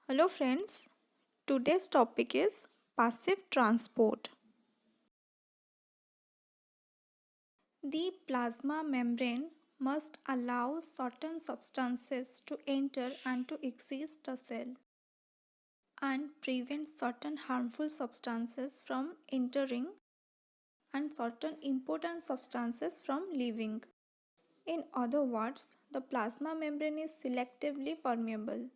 Hello friends, today's topic is passive transport. The plasma membrane must allow certain substances to enter and to exit the cell and prevent certain harmful substances from entering and certain important substances from leaving. In other words, the plasma membrane is selectively permeable,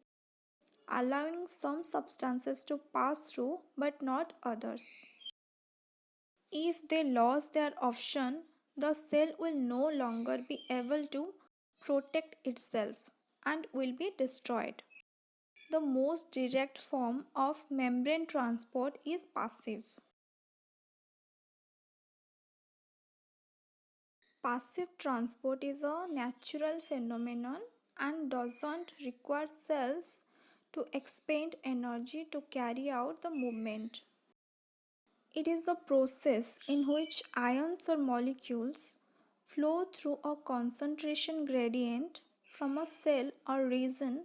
allowing some substances to pass through but not others. If they lose their option, the cell will no longer be able to protect itself and will be destroyed. The most direct form of membrane transport is passive. Passive transport is a natural phenomenon and doesn't require cells to expend energy to carry out the movement. It is the process in which ions or molecules flow through a concentration gradient from a cell or region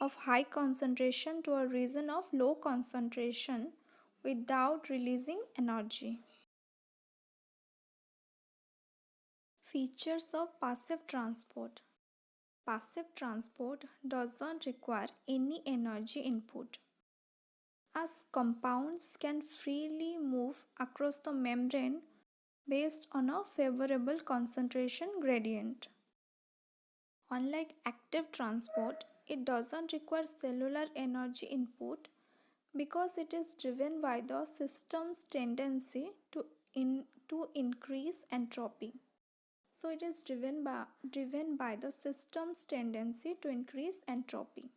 of high concentration to a region of low concentration without releasing energy. Features of passive transport. Passive transport doesn't require any energy input, as compounds can freely move across the membrane based on a favorable concentration gradient. Unlike active transport, it doesn't require cellular energy input because it is driven by the system's tendency to increase entropy. So it is driven by the system's tendency to increase entropy.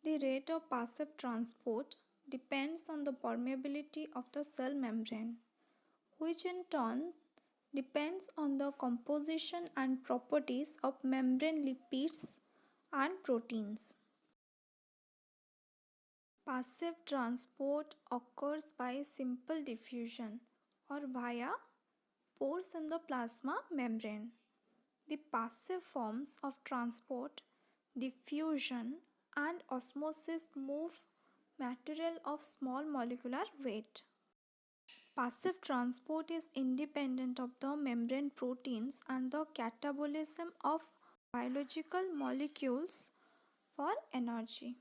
The rate of passive transport depends on the permeability of the cell membrane, which in turn depends on the composition and properties of membrane lipids and proteins. Passive transport occurs by simple diffusion or via pores in the plasma membrane. The passive forms of transport, diffusion, and osmosis move material of small molecular weight. Passive transport is independent of the membrane proteins and the catabolism of biological molecules for energy.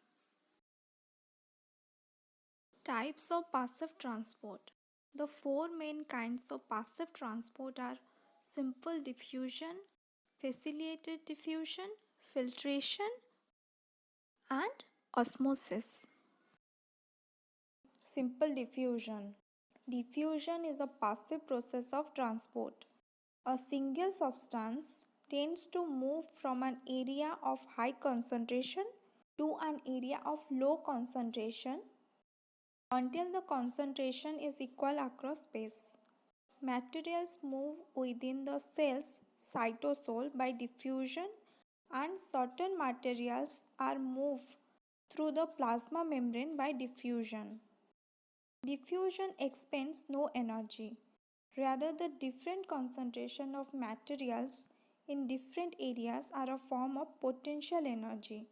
Types of passive transport. The four main kinds of passive transport are simple diffusion, facilitated diffusion, filtration, and osmosis. Simple diffusion. Diffusion is a passive process of transport. A single substance tends to move from an area of high concentration to an area of low concentration until the concentration is equal across space. Materials move within the cell's cytosol by diffusion, and certain materials are moved through the plasma membrane by diffusion. Diffusion expends no energy. Rather, the different concentration of materials in different areas are a form of potential energy,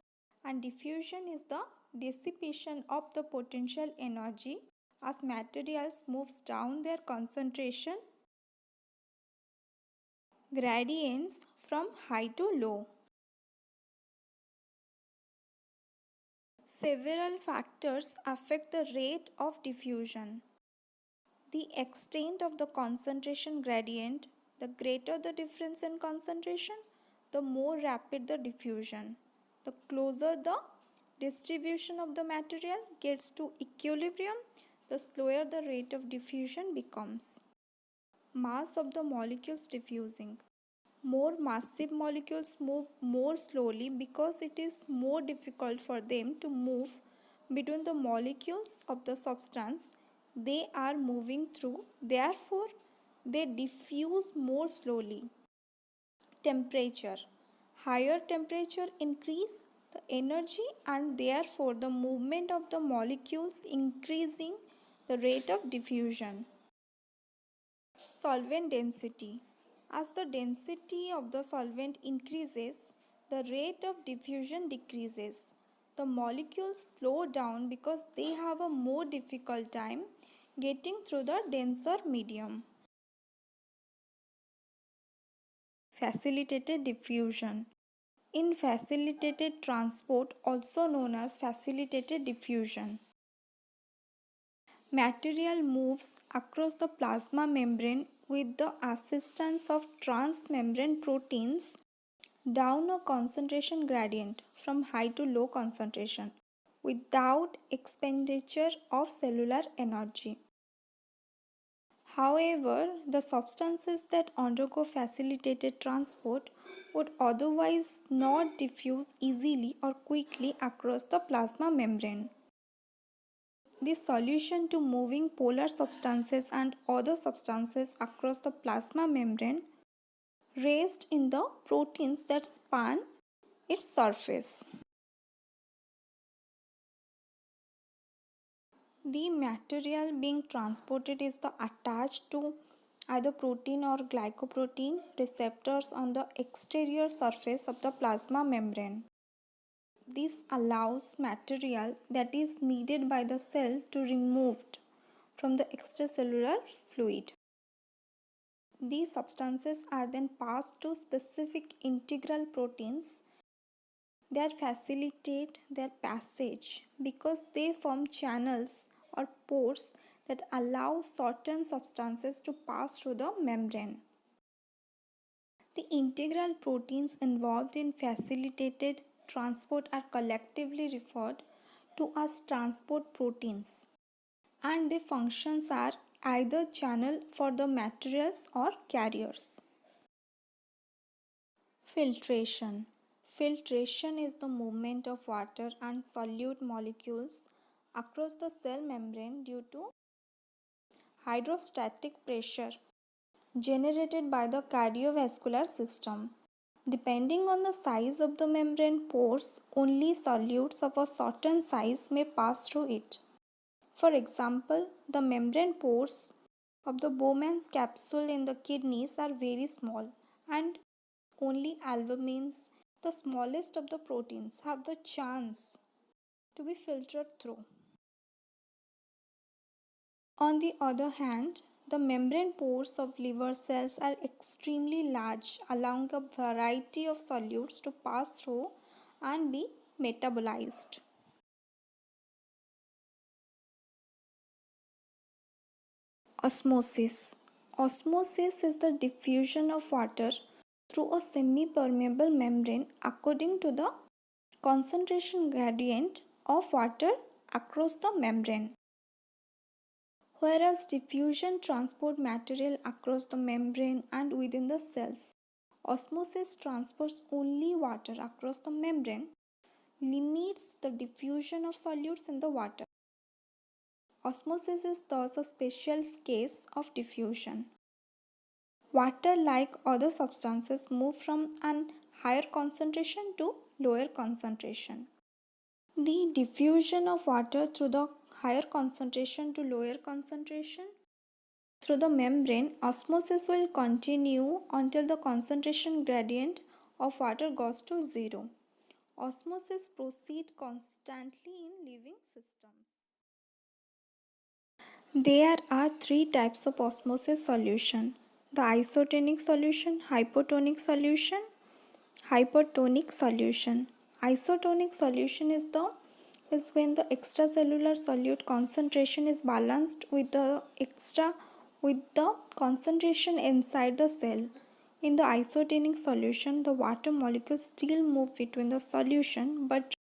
and diffusion is the dissipation of the potential energy as materials moves down their concentration gradients from high to low. Several factors affect the rate of diffusion. The extent of the concentration gradient, the greater the difference in concentration, the more rapid the diffusion. The closer the distribution of the material gets to equilibrium, the slower the rate of diffusion becomes. Mass of the molecules diffusing. More massive molecules move more slowly because it is more difficult for them to move between the molecules of the substance they are moving through. Therefore, they diffuse more slowly. Temperature. Higher temperature increase the energy and therefore the movement of the molecules, increasing the rate of diffusion. Solvent density. As the density of the solvent increases, the rate of diffusion decreases. the molecules slow down because they have a more difficult time getting through the denser medium. Facilitated diffusion. In facilitated transport, also known as facilitated diffusion, material moves across the plasma membrane with the assistance of transmembrane proteins down a concentration gradient from high to low concentration without expenditure of cellular energy. However, the substances that undergo facilitated transport would otherwise not diffuse easily or quickly across the plasma membrane. The solution to moving polar substances and other substances across the plasma membrane rests in the proteins that span its surface. The material being transported is the attached to either protein or glycoprotein receptors on the exterior surface of the plasma membrane. This allows material that is needed by the cell to be removed from the extracellular fluid. These substances are then passed to specific integral proteins that facilitate their passage because they form channels or pores that allow certain substances to pass through the membrane. The integral proteins involved in facilitated transport are collectively referred to as transport proteins, and their functions are either channel for the materials or carriers. Filtration. Filtration is the movement of water and solute molecules across the cell membrane due to hydrostatic pressure generated by the cardiovascular system. Depending on the size of the membrane pores, only solutes of a certain size may pass through it. For example, the membrane pores of the Bowman's capsule in the kidneys are very small, and only albumins, the smallest of the proteins, have the chance to be filtered through. On the other hand, the membrane pores of liver cells are extremely large, allowing a variety of solutes to pass through and be metabolized. Osmosis. Osmosis is the diffusion of water through a semi-permeable membrane according to the concentration gradient of water across the membrane. Whereas diffusion transports material across the membrane and within the cells, osmosis transports only water across the membrane, limits the diffusion of solutes in the water. Osmosis is thus a special case of diffusion. Water, like other substances, move from an higher concentration to lower concentration. The diffusion of water through the higher concentration to lower concentration through the membrane, osmosis will continue until the concentration gradient of water goes to zero. Osmosis proceeds constantly in living systems. There are three types of osmosis solution: the isotonic solution, hypotonic solution, hypertonic solution. Isotonic solution is when the extracellular solute concentration is balanced with the concentration inside the cell. In the isotonic solution, the water molecules still move between the solution but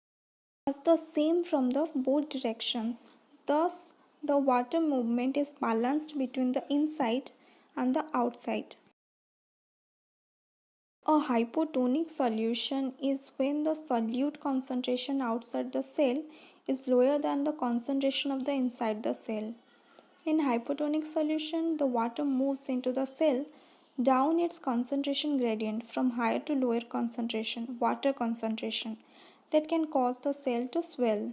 as the same from the both directions. Thus, the water movement is balanced between the inside and the outside. A hypotonic solution is when the solute concentration outside the cell is lower than the concentration of the inside the cell. In hypotonic solution, the water moves into the cell down its concentration gradient from higher to lower concentration, water concentration, that can cause the cell to swell.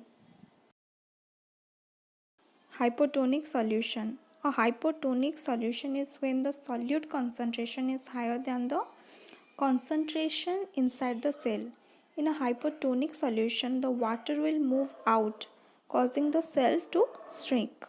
Hypotonic solution. A hypotonic solution is when the solute concentration is higher than the concentration inside the cell. In a hypotonic solution, the water will move out, causing the cell to shrink.